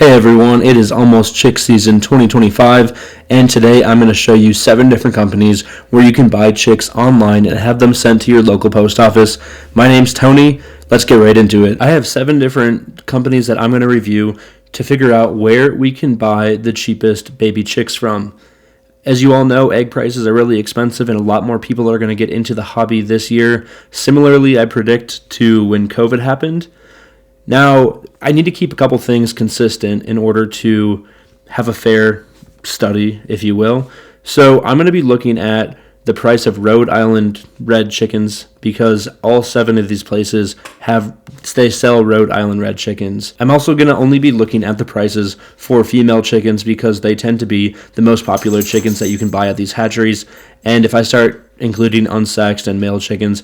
Hey everyone, it is almost chick season 2025, and today I'm going to show you 7 different companies where you can buy chicks online and have them sent to your local post office. My name's Tony. Let's get right into it. I have 7 different companies that I'm going to review to figure out where we can buy the cheapest baby chicks from. As you all know, egg prices are really expensive and a lot more people are going to get into the hobby this year. Similarly, I predict to when COVID happened. Now, I need to keep a couple things consistent in order to have a fair study, if you will. So I'm going to be looking at the price of Rhode Island red chickens because all 7 of these places they sell Rhode Island red chickens. I'm also going to only be looking at the prices for female chickens because they tend to be the most popular chickens that you can buy at these hatcheries. And if I start including unsexed and male chickens,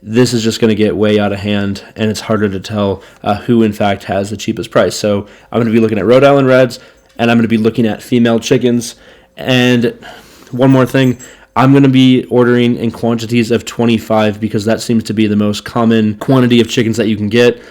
this is just going to get way out of hand, and it's harder to tell who, in fact, has the cheapest price. So I'm going to be looking at Rhode Island Reds, and I'm going to be looking at female chickens. And one more thing, I'm going to be ordering in quantities of 25 because that seems to be the most common quantity of chickens that you can get.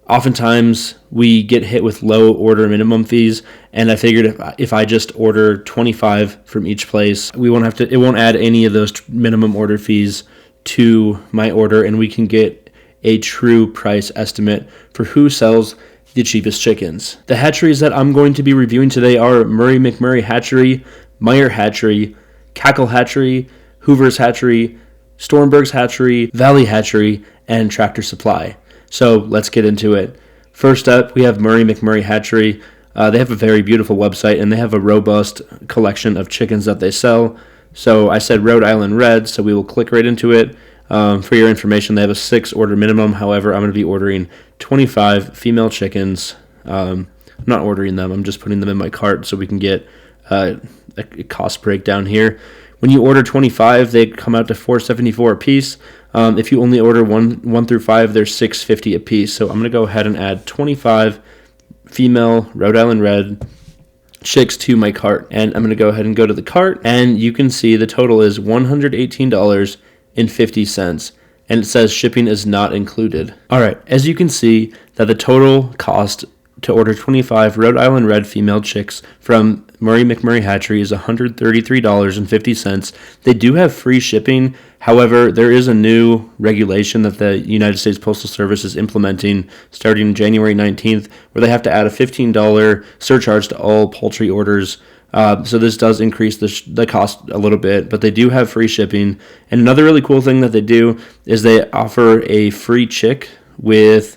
Oftentimes, we get hit with low order minimum fees, and I figured if I just order 25 from each place, it won't add any of those minimum order fees to my order, and we can get a true price estimate for who sells the cheapest chickens. The hatcheries that I'm going to be reviewing today are McMurray Hatchery, Meyer Hatchery, Cackle Hatchery, Hoovers Hatchery, Stormberg's Hatchery, Valley Hatchery, and Tractor Supply. So let's get into it. First up, we have McMurray Hatchery. They have a very beautiful website, and they have a robust collection of chickens that they sell. So I said Rhode Island Red, so we will click right into it. For your information, they have a 6 order minimum. However, I'm going to be ordering 25 female chickens. I'm not ordering them. I'm just putting them in my cart so we can get a cost breakdown here. When you order 25, they come out to $4.74 a piece. If you only order 1 through 5, they're $6.50 a piece. So I'm going to go ahead and add 25 female Rhode Island Red chicks to my cart, and I'm going to go ahead and go to the cart, and you can see the total is $118.50, and it says shipping is not included. Alright, as you can see that the total cost to order 25 Rhode Island Red female chicks from McMurray Hatchery is $133.50. They do have free shipping. However, there is a new regulation that the United States Postal Service is implementing starting January 19th, where they have to add a $15 surcharge to all poultry orders. So this does increase the cost a little bit, but they do have free shipping. And another really cool thing that they do is they offer a free chick with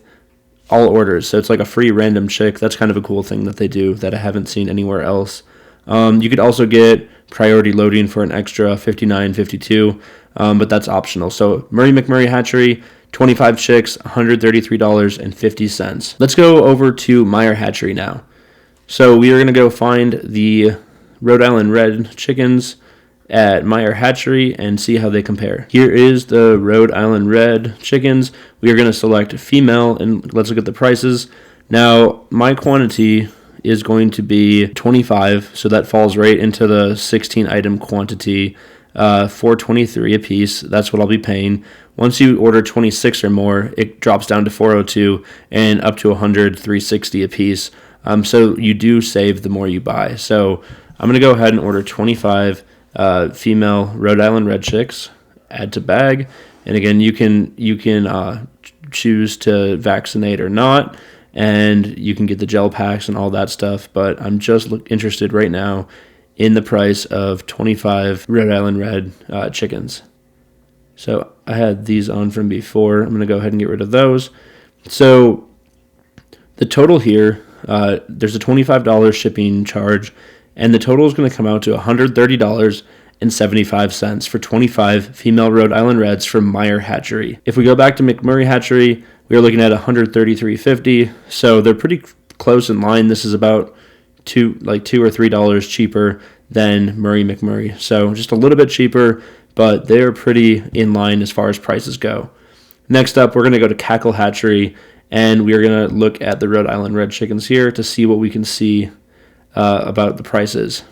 all orders. So it's like a free random chick. That's kind of a cool thing that they do that I haven't seen anywhere else. You could also get priority loading for an extra $59.52, but that's optional. So McMurray Hatchery, 25 chicks, $133.50. Let's go over to Meyer Hatchery now. So we are going to go find the Rhode Island Red chickens at Meyer Hatchery and see how they compare. Here is the Rhode Island Red chickens. We are going to select female, and let's look at the prices. Now, my quantity is going to be 25, so that falls right into the 16 item quantity, $4.23 a piece. That's what I'll be paying. Once you order 26 or more, it drops down to $4.02 and up to $100, $3.60 a piece. So you do save the more you buy. So I'm going to go ahead and order 25 female Rhode Island Red chicks, add to bag, and again you can choose to vaccinate or not, and you can get the gel packs and all that stuff, but I'm just interested right now in the price of 25 Rhode Island Red chickens. So I had these on from before. I'm going to go ahead and get rid of those. So the total here, there's a $25 shipping charge, and the total is going to come out to $130.75 for 25 female Rhode Island Reds from Meyer Hatchery. If we go back to McMurray Hatchery, we are looking at $133.50, so they're pretty close in line. This is about $2 or $3 cheaper than McMurray. So just a little bit cheaper, but they're pretty in line as far as prices go. Next up, we're going to go to Cackle Hatchery, and we are going to look at the Rhode Island Red chickens here to see what we can see about the prices.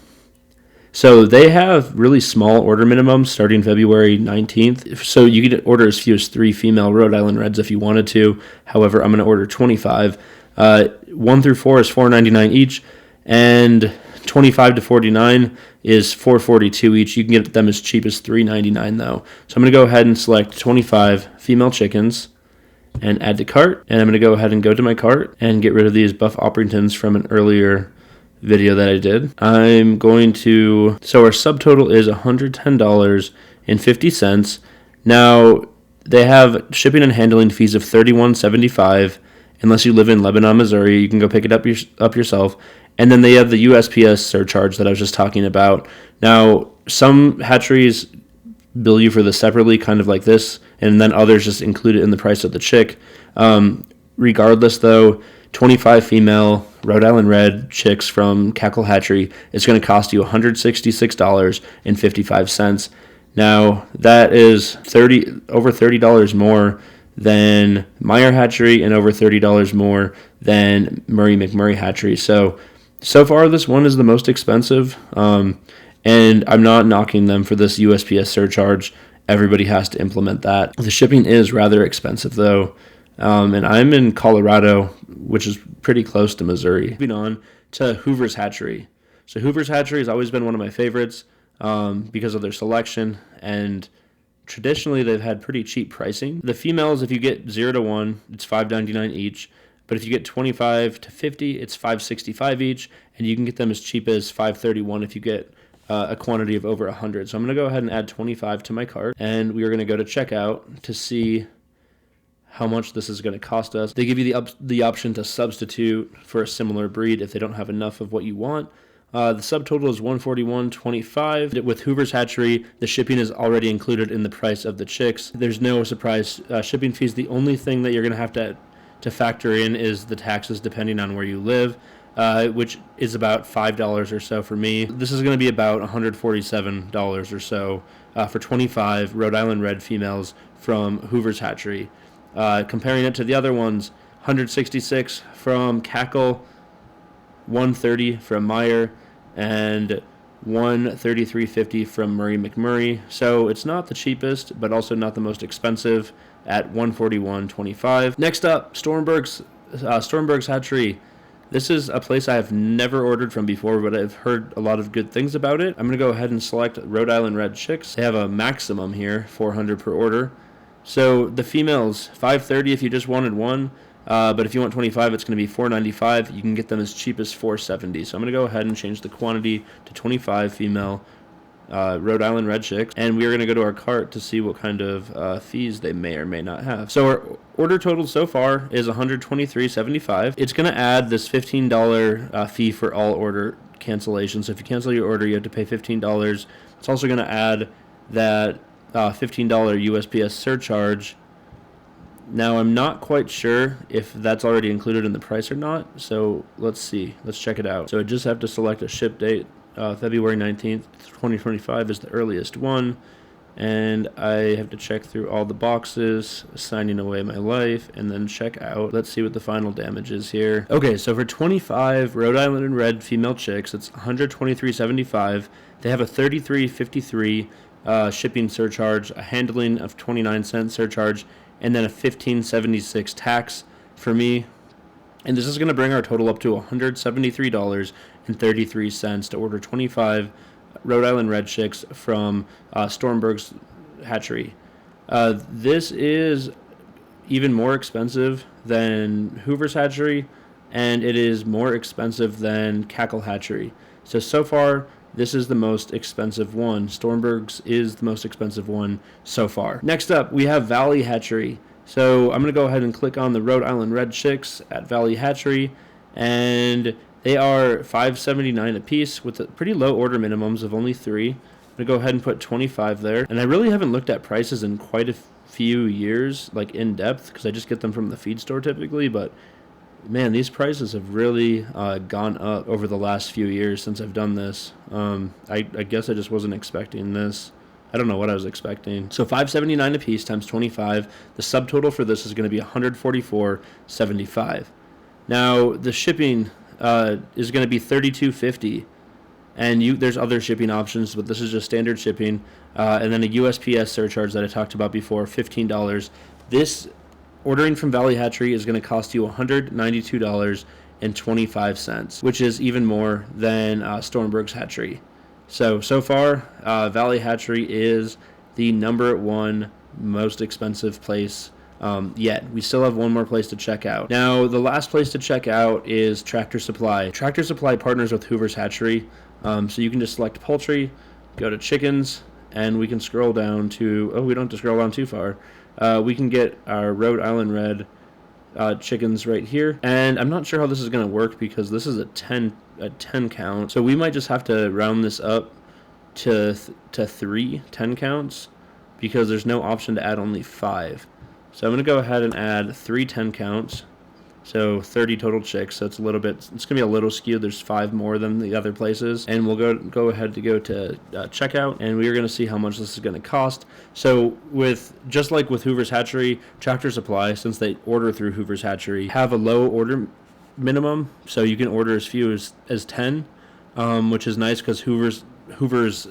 So they have really small order minimums starting February 19th. So you could order as few as 3 female Rhode Island Reds if you wanted to. However, I'm going to order 25. 1 through 4 is $4.99 each, and 25 to 49 is $4.42 each. You can get them as cheap as $3.99 though. So I'm going to go ahead and select 25 female chickens and add to cart. And I'm going to go ahead and go to my cart and get rid of these Buff Orpingtons from an earlier video that I did. I'm going to, so our subtotal is $110.50. Now, they have shipping and handling fees of $31.75. Unless you live in Lebanon, Missouri, you can go pick it up yourself. And then they have the USPS surcharge that I was just talking about. Now, some hatcheries bill you for this separately, kind of like this, and then others just include it in the price of the chick. Regardless, though, 25 female Rhode Island Red chicks from Cackle Hatchery is going to cost you $166.55. Now, that is over $30 more than Meyer Hatchery and over $30 more than McMurray Hatchery. So far, this one is the most expensive, and I'm not knocking them for this USPS surcharge. Everybody has to implement that. The shipping is rather expensive, though, and I'm in Colorado, which is pretty close to Missouri. Moving on to Hoovers Hatchery. So Hoovers Hatchery has always been one of my favorites because of their selection, and traditionally they've had pretty cheap pricing. The females, if you get 0 to 1, it's $5.99 each. But if you get 25 to 50, it's $5.65 each, and you can get them as cheap as $5.31 if you get a quantity of over 100. So I'm going to go ahead and add 25 to my cart, and we are going to go to checkout to see how much this is going to cost us. They give you the option to substitute for a similar breed if they don't have enough of what you want. The subtotal is $141.25. With Hoovers Hatchery, the shipping is already included in the price of the chicks. There's no surprise shipping fees. The only thing that you're going to have to factor in is the taxes depending on where you live, which is about $5 or so for me. This is going to be about $147 or so for 25 Rhode Island Red females from Hoovers Hatchery. Comparing it to the other ones, $166 from Cackle, $130 from Meyer, and $133.50 from McMurray. So it's not the cheapest, but also not the most expensive at $141.25. Next up, Stormberg's Hatchery. This is a place I have never ordered from before, but I've heard a lot of good things about it. I'm going to go ahead and select Rhode Island Red chicks. They have a maximum here, 400 per order. So the females, $5.30 if you just wanted one. But if you want 25, it's going to be $4.95. You can get them as cheap as $4.70. So I'm going to go ahead and change the quantity to 25 female Rhode Island Red chicks. And we are going to go to our cart to see what kind of fees they may or may not have. So our order total so far is $123.75. It's going to add this $15 fee for all order cancellations. So if you cancel your order, you have to pay $15. It's also going to add that $15 USPS surcharge. Now, I'm not quite sure if that's already included in the price or not, so let's see. Let's check it out. So I just have to select a ship date. February 19th, 2025 is the earliest one, and I have to check through all the boxes, signing away my life, and then check out. Let's see what the final damage is here. Okay, so for 25 Rhode Island Red female chicks, it's $123.75. They have a $33.53 shipping surcharge, a handling of 29-cent surcharge, and then a $15.76 tax for me. And this is going to bring our total up to $173.33 to order 25 Rhode Island Red chicks from Stormberg's Hatchery. This is even more expensive than Hoovers Hatchery, and it is more expensive than Cackle Hatchery. So far, this is the most expensive one. Stormberg's is the most expensive one so far. Next up, we have Valley Hatchery. So I'm going to go ahead and click on the Rhode Island Red chicks at Valley Hatchery, and they are $5.79 a piece with pretty low order minimums of only 3. I'm going to go ahead and put 25 there. And I really haven't looked at prices in quite a few years, like in depth, because I just get them from the feed store typically, but man, these prices have really gone up over the last few years since I've done this. I guess I just wasn't expecting this. I don't know what I was expecting. So $5.79 a piece times 25. The subtotal for this is going to be $144.75. Now the shipping is going to be $32.50, and there's other shipping options, but this is just standard shipping. And then a USPS surcharge that I talked about before, $15. This ordering from Valley Hatchery is going to cost you $192.50. $1,000,000.25, which is even more than Stormberg's hatchery. So far, Valley Hatchery is the #1 most expensive place yet. We still have one more place to check out. Now, the last place to check out is Tractor Supply. Tractor Supply partners with Hoovers Hatchery, so you can just select poultry, go to chickens, and we can scroll down to, we don't have to scroll down too far. We can get our Rhode Island Red chickens right here, and I'm not sure how this is going to work because this is a 10 count, so we might just have to round this up to 3 10 counts because there's no option to add only 5. So I'm going to go ahead and add 3 10 counts, so 30 total chicks. So it's going to be a little skewed. There's 5 more than the other places, and we'll go ahead to go to checkout, and we are going to see how much this is going to cost. So just like with Hoovers Hatchery, Tractor Supply, since they order through Hoovers Hatchery, have a low order minimum, so you can order as few as 10, which is nice because Hoovers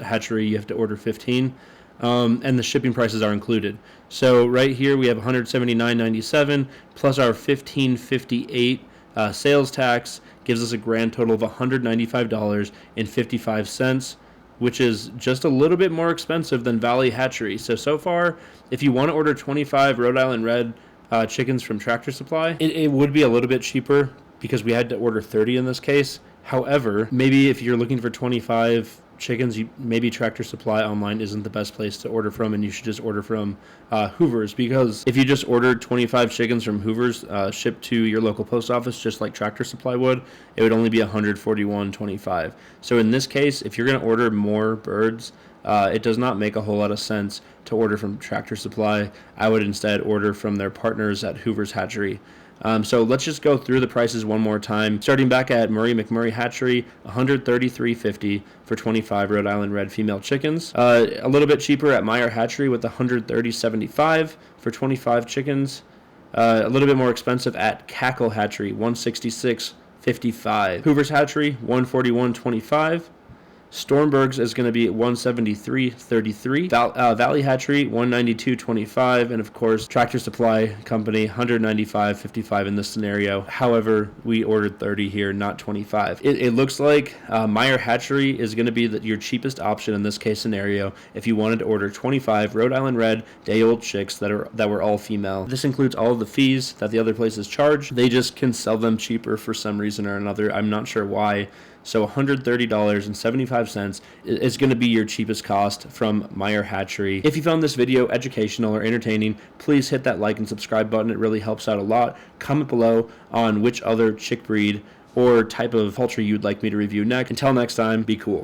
Hatchery you have to order 15. And the shipping prices are included. So right here we have $179.97 plus our $15.58 sales tax gives us a grand total of $195.55, which is just a little bit more expensive than Valley Hatchery. So far, if you want to order 25 Rhode Island Red chickens from Tractor Supply, it would be a little bit cheaper because we had to order 30 in this case. However, maybe if you're looking for 25 chickens, maybe Tractor Supply online isn't the best place to order from, and you should just order from Hoovers, because if you just ordered 25 chickens from Hoovers shipped to your local post office just like Tractor Supply would, it would only be $141.25. So in this case, if you're going to order more birds, it does not make a whole lot of sense to order from Tractor Supply. I would instead order from their partners at Hoovers Hatchery. So let's just go through the prices one more time. Starting back at McMurray Hatchery, $133.50 for 25 Rhode Island Red female chickens. A little bit cheaper at Meyer Hatchery with $130.75 for 25 chickens. A little bit more expensive at Cackle Hatchery, $166.55. Hoovers Hatchery, $141.25. Stormberg's is going to be $173.33. Valley Hatchery, $192.25, and of course Tractor Supply Company, $195.55 in this scenario. However, we ordered 30 here, not 25. It looks like Meyer Hatchery is going to be your cheapest option in this case scenario if you wanted to order 25 Rhode Island Red day-old chicks that were all female. This includes all of the fees that the other places charge. They just can sell them cheaper for some reason or another. I'm not sure why. So $130.75 is going to be your cheapest cost from Meyer Hatchery. If you found this video educational or entertaining, please hit that like and subscribe button. It really helps out a lot. Comment below on which other chick breed or type of poultry you'd like me to review next. Until next time, be cool.